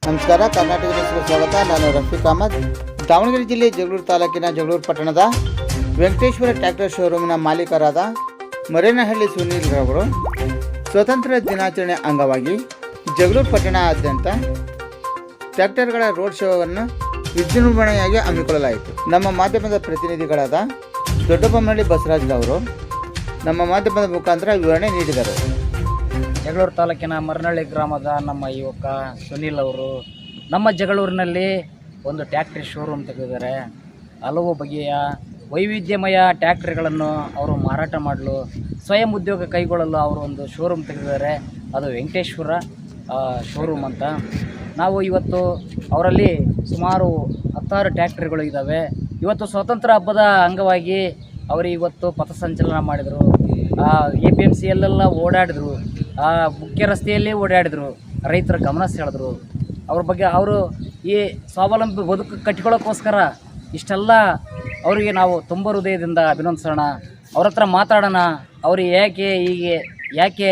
ನಮಸ್ಕಾರ, ಕರ್ನಾಟಕ ನ್ಯೂಸ್ಗೆ ಸ್ವಾಗತ. ನಾನು ರಫೀಕ್ ಅಹಮದ್. ದಾವಣಗೆರೆ ಜಿಲ್ಲೆ ಜಗಳೂರು ತಾಲೂಕಿನ ಜಗಳೂರು ಪಟ್ಟಣದ ವೆಂಕಟೇಶ್ವರ ಟ್ರ್ಯಾಕ್ಟರ್ ಶೋರೂಮ್ನ ಮಾಲೀಕರಾದ ಮರೇನಹಳ್ಳಿ ಸುನೀಲ್ ರವರು ಸ್ವತಂತ್ರ ದಿನಾಚರಣೆ ಅಂಗವಾಗಿ ಜಗಳೂರು ಪಟ್ಟಣಾದ್ಯಂತ ಟ್ರ್ಯಾಕ್ಟರ್ಗಳ ರೋಡ್ ಶೋವನ್ನು ವಿಜೃಂಭಣೆಯಾಗಿ ಹಮ್ಮಿಕೊಳ್ಳಲಾಯಿತು. ನಮ್ಮ ಮಾಧ್ಯಮದ ಪ್ರತಿನಿಧಿಗಳಾದ ದೊಡ್ಡಬೊಮ್ಮನಹಳ್ಳಿ ಬಸವರಾಜ್ ಅವರು ನಮ್ಮ ಮಾಧ್ಯಮದ ಮುಖಾಂತರ ವಿವರಣೆ ನೀಡಿದರು. ಜಗಳೂರು ತಾಲೂಕಿನ ಮರನಹಳ್ಳಿ ಗ್ರಾಮದ ನಮ್ಮ ಯುವಕ ಸುನೀಲ್ ಅವರು ನಮ್ಮ ಜಗಳೂರಿನಲ್ಲಿ ಒಂದು ಟ್ಯಾಕ್ಟ್ರಿ ಶೋರೂಮ್ ತೆಗೆದಿದ್ದಾರೆ. ಹಲವು ಬಗೆಯ ವೈವಿಧ್ಯಮಯ ಟ್ಯಾಕ್ಟ್ರಿಗಳನ್ನು ಅವರು ಮಾರಾಟ ಮಾಡಲು ಸ್ವಯಂ ಉದ್ಯೋಗ ಕೈಗೊಳ್ಳಲು ಅವರು ಒಂದು ಶೋರೂಮ್ ತೆಗೆದಿದ್ದಾರೆ. ಅದು ವೆಂಕಟೇಶ್ವರ ಶೋರೂಮ್ ಅಂತ. ನಾವು ಇವತ್ತು ಅವರಲ್ಲಿ ಸುಮಾರು 16 ಟ್ಯಾಕ್ಟ್ರಿಗಳು ಇದ್ದಾವೆ. ಇವತ್ತು ಸ್ವಾತಂತ್ರ್ಯ ಹಬ್ಬದ ಅಂಗವಾಗಿ ಅವರು ಇವತ್ತು ಪಥಸಂಚಲನ ಮಾಡಿದರು. APMC ಯಲ್ಲೆಲ್ಲ ಓಡಾಡಿದರು, ಮುಖ್ಯ ರಸ್ತೆಯಲ್ಲೇ ಓಡಾಡಿದರು, ರೈತರ ಗಮನ ಸೆಳೆದರು. ಅವ್ರ ಬಗ್ಗೆ ಅವರು ಈ ಸ್ವಾವಲಂಬಿ ಬದುಕು ಕಟ್ಟಿಕೊಳ್ಳೋಕ್ಕೋಸ್ಕರ ಇಷ್ಟೆಲ್ಲ ಅವರಿಗೆ ನಾವು ತುಂಬ ಹೃದಯದಿಂದ ಅಭಿನಂದಿಸೋಣ. ಅವ್ರ ಹತ್ರ ಮಾತಾಡೋಣ. ಅವರು ಯಾಕೆ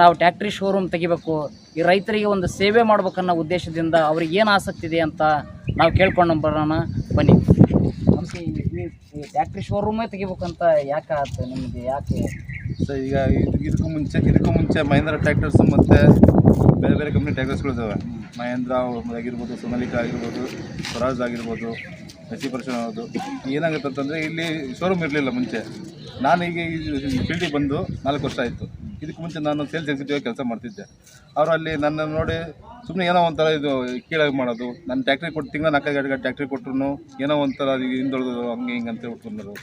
ನಾವು ಟ್ಯಾಕ್ಟ್ರಿ ಶೋರೂಮ್ ತೆಗಿಬೇಕು, ಈ ರೈತರಿಗೆ ಒಂದು ಸೇವೆ ಮಾಡ್ಬೇಕನ್ನೋ ಉದ್ದೇಶದಿಂದ ಅವ್ರಿಗೆ ಏನು ಆಸಕ್ತಿ ಇದೆ ಅಂತ ನಾವು ಕೇಳ್ಕೊಂಡು ಬರೋಣ ಬನ್ನಿ. ನಮಗೆ ಈ ಟ್ಯಾಕ್ಟ್ರಿ ಶೋರೂಮೇ ತೆಗಿಬೇಕಂತ ಯಾಕೆ ಆಯ್ತು ನಿಮಗೆ? ಯಾಕೆ ಸರ್, ಈಗ ಇದಕ್ಕೂ ಮುಂಚೆ ಮಹೇಂದ್ರ ಟ್ರ್ಯಾಕ್ಟರ್ಸ್ ಮತ್ತು ಬೇರೆ ಬೇರೆ ಕಂಪ್ನಿ ಟ್ರ್ಯಾಕ್ಟರ್ಸ್ಗಳಿದ್ದಾವೆ. ಮಹೇಂದ್ರ ಆಗಿರ್ಬೋದು, ಸೋನಾಲಿಕಾ ಆಗಿರ್ಬೋದು, ಸ್ವರಾಜ್ ಆಗಿರ್ಬೋದು, ಎಸಿ ಪರ್ಸನ್ ಅವ್ರದ್ದು. ಏನಾಗುತ್ತೆ ಅಂತಂದರೆ ಇಲ್ಲಿ ಶೋರೂಮ್ ಇರಲಿಲ್ಲ ಮುಂಚೆ. ನಾನು ಈಗ ಈ ಫೀಲ್ಡಿಗೆ ಬಂದು 4 ವರ್ಷ ಆಯಿತು. ಇದಕ್ಕೆ ಮುಂಚೆ ನಾನು ಸೇಲ್ಸ್ ಎಕ್ಸಿಕ್ಯೂಟಿವ್ ಕೆಲಸ ಮಾಡ್ತಿದ್ದೆ. ಅವರು ಅಲ್ಲಿ ನನ್ನನ್ನು ನೋಡಿ ಸುಮ್ಮನೆ ಏನೋ ಒಂಥರ ಇದು ಕೀಳಾಗಿ ಮಾಡೋದು. ನಾನು ಟ್ಯಾಕ್ಟ್ರಿ ಕೊಟ್ಟು ತಿಂಗಳ 4 ಟ್ಯಾಕ್ಟ್ರಿ ಕೊಟ್ಟರು ಏನೋ ಒಂಥರ ಹಿಂದುಳಿದು ಹಂಗೆ ಹಿಂಗೆ ಅಂತ ಉಟ್ಕೊಂಡರು.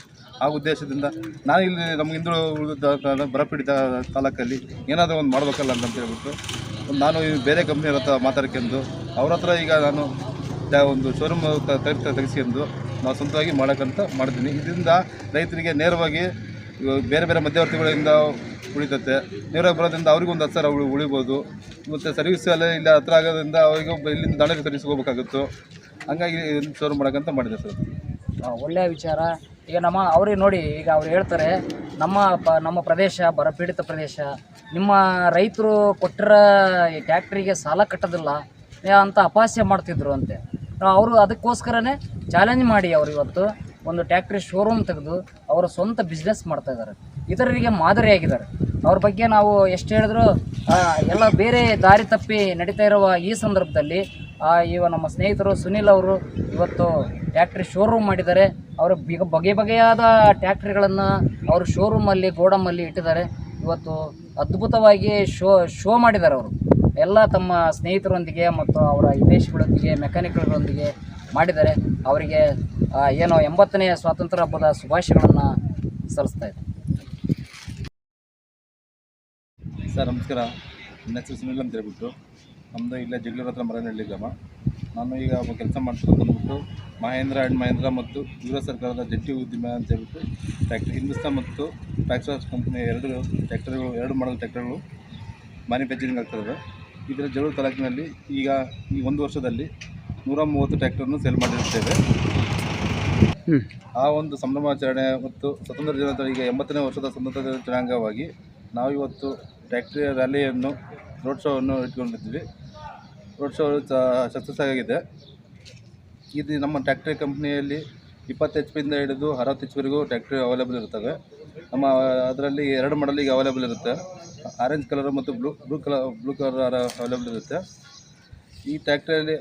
ಆ ಉದ್ದೇಶದಿಂದ ನಾನು ಇಲ್ಲಿ ನಮ್ಗೆ ಹಿಂದುಳಿದ ಬರಪೀಡಿತ ತಾಲೂಕಲ್ಲಿ ಏನಾದರೂ ಒಂದು ಮಾಡ್ಬೇಕಲ್ಲ ಅಂತ ಹೇಳ್ಬಿಟ್ಟು ನಾನು ಬೇರೆ ಕಂಪ್ನಿಯವ್ರ ಹತ್ರ ಮಾತಾಡ್ಕೊಂಡು ಅವ್ರ ಹತ್ರ ಈಗ ನಾನು ಒಂದು ಶೋರೂಮ್ ತೆಗೆಸ್ಕೊಂಡು ನಾವು ಸ್ವಂತವಾಗಿ ಮಾಡೋಕ್ಕಂತ ಮಾಡಿದ್ದೀನಿ. ಇದರಿಂದ ರೈತರಿಗೆ ನೇರವಾಗಿ ಬೇರೆ ಬೇರೆ ಮಧ್ಯವರ್ತಿಗಳಿಂದ ಉಳಿತತೆ. ನೇರವಾಗಿ ಬರೋದ್ರಿಂದ ಅವ್ರಿಗೂ ಒಂದು 10 ಸಾವಿರ ಉಳಿಬೋದು. ಮತ್ತು ಸರ್ವಿಸ್ ಎಲ್ಲ ಇಲ್ಲಿ ಹತ್ರ ಆಗೋದ್ರಿಂದ ಅವ್ರಿಗೆ ಇಲ್ಲಿಂದ ದಾಂಡೇಲಿ ಸರ್ವಿಸ್ ಹೋಗ್ಬೇಕಾಗುತ್ತೋ. ಹಂಗಾಗಿ ಶೋರೂಮ್ ಮಾಡೋಕ್ಕಂತ ಮಾಡಿದೆ ಸರ್. ಒಳ್ಳೆಯ ವಿಚಾರ. ಈಗ ಅವ್ರಿಗೆ ನೋಡಿ, ಈಗ ಅವ್ರು ಹೇಳ್ತಾರೆ ನಮ್ಮ ಪ್ರದೇಶ ಬರಪೀಡಿತ ಪ್ರದೇಶ, ನಿಮ್ಮ ರೈತರು ಕೊಟ್ಟಿರೋ ಈ ಟ್ಯಾಕ್ಟ್ರಿಗೆ ಸಾಲ ಕಟ್ಟೋದಿಲ್ಲ ಅಂತ ಅಪಹಾಸ್ಯ ಮಾಡ್ತಿದ್ರು ಅಂತೆ. ಅವರು ಅದಕ್ಕೋಸ್ಕರನೇ ಚಾಲೆಂಜ್ ಮಾಡಿ ಅವರು ಇವತ್ತು ಒಂದು ಟ್ಯಾಕ್ಟ್ರಿ ಶೋರೂಮ್ ತೆಗೆದು ಅವರ ಸ್ವಂತ ಬಿಸ್ನೆಸ್ ಮಾಡ್ತಾಯಿದ್ದಾರೆ. ಇತರರಿಗೆ ಮಾದರಿಯಾಗಿದ್ದಾರೆ. ಅವ್ರ ಬಗ್ಗೆ ನಾವು ಎಷ್ಟು ಹೇಳಿದ್ರು ಎಲ್ಲ ಬೇರೆ ದಾರಿ ತಪ್ಪಿ ನಡೀತಾ ಇರುವ ಈ ಸಂದರ್ಭದಲ್ಲಿ ನಮ್ಮ ಸ್ನೇಹಿತರು ಸುನೀಲ್ ಅವರು ಇವತ್ತು ಟ್ಯಾಕ್ಟ್ರಿ ಶೋರೂಮ್ ಮಾಡಿದ್ದಾರೆ. ಅವರು ಬಗೆಯಾದ ಟ್ಯಾಕ್ಟ್ರಿಗಳನ್ನು ಅವರು ಶೋರೂಮಲ್ಲಿ ಗೋಡಮಲ್ಲಿ ಇಟ್ಟಿದ್ದಾರೆ. ಇವತ್ತು ಅದ್ಭುತವಾಗಿ ಶೋ ಮಾಡಿದ್ದಾರೆ. ಅವರು ಎಲ್ಲ ತಮ್ಮ ಸ್ನೇಹಿತರೊಂದಿಗೆ ಮತ್ತು ಅವರ ಹಿತೈಷಿಗಳೊಂದಿಗೆ ಮೆಕ್ಯಾನಿಕ್ಗಳೊಂದಿಗೆ ಮಾಡಿದ್ದಾರೆ. ಅವರಿಗೆ 80ನೇ ಸ್ವಾತಂತ್ರ್ಯ ಹಬ್ಬದ ಶುಭಾಶಯಗಳನ್ನು ಸಲ್ಲಿಸ್ತಾ ಇದ್ದಾರೆ. ಸರ್ ನಮಸ್ಕಾರ. ನನ್ನ ಹೆಸರು ಸುನಿಲ್ ಅಂತ ಹೇಳ್ಬಿಟ್ಟು, ನಮ್ಮದು ಇಲ್ಲೇ ಜಗಳೂರು ಹತ್ರ ಮರನಹಳ್ಳಿ ಗ್ರಾಮ. ನಾನು ಈಗ ಕೆಲಸ ಮಾಡ್ತಿರೋದು ಮಹೇಂದ್ರ ಮತ್ತು ಯುವ ಸರ್ಕಾರದ ಜಂಟಿ ಉದ್ದಿಮೆ ಅಂತ ಹೇಳ್ಬಿಟ್ಟು ಟ್ರ್ಯಾಕ್ಟರ್ ಹಿಂದೂಸ್ತಾನ್ ಮತ್ತು ಟ್ರ್ಯಾಕ್ಟರ್ಸ್ ಕಂಪ್ನಿ 2 ಮಾಡಲ್ ಟ್ರ್ಯಾಕ್ಟರ್ಗಳು ಮ್ಯಾನುಫ್ಯಾಕ್ಚರಿಂಗ್ ಆಗ್ತದೆ. ಇದರ ಜಗಳೂರು ತಾಲೂಕಿನಲ್ಲಿ ಈಗ ಈ 1 ವರ್ಷದಲ್ಲಿ 130 ಟ್ರ್ಯಾಕ್ಟರ್ನು ಸೇಲ್ ಮಾಡಿರುತ್ತೇವೆ. ಆ ಒಂದು ಸಂಭ್ರಮಾಚರಣೆ ಮತ್ತು ಸ್ವತಂತ್ರ ದಿನಾಚರಣೆ, ಈಗ 80ನೇ ವರ್ಷದ ಸ್ವತಂತ್ರ ದಿನಾಚರಣೆ ಅಂಗವಾಗಿ ನಾವು ಇವತ್ತು ಟ್ರ್ಯಾಕ್ಟ್ರಿ ರ್ಯಾಲಿಯನ್ನು ರೋಡ್ ಶೋವನ್ನು ಇಟ್ಕೊಂಡಿದ್ವಿ. ರೋಡ್ ಶೋ ಸಕ್ಸಸ್ ಆಗಿದೆ. ಇದು ನಮ್ಮ ಟ್ರ್ಯಾಕ್ಟ್ರಿ ಕಂಪ್ನಿಯಲ್ಲಿ 20 HP ಇಂದ ಹಿಡಿದು 60 HP ವರೆಗೂ ಟ್ರ್ಯಾಕ್ಟ್ರಿ ಅವೈಲೇಬಲ್ ಇರ್ತವೆ. ನಮ್ಮ ಅದರಲ್ಲಿ 2 ಮಾಡಲ್ ಈಗ ಅವೈಲೇಬಲ್ ಇರುತ್ತೆ. ಆರೆಂಜ್ ಕಲರ್ ಮತ್ತು ಬ್ಲೂ ಕಲರ್ ಅವೈಲೇಬಲ್ ಇರುತ್ತೆ. ಈ ಟ್ರ್ಯಾಕ್ಟ್ರಿಯಲ್ಲಿ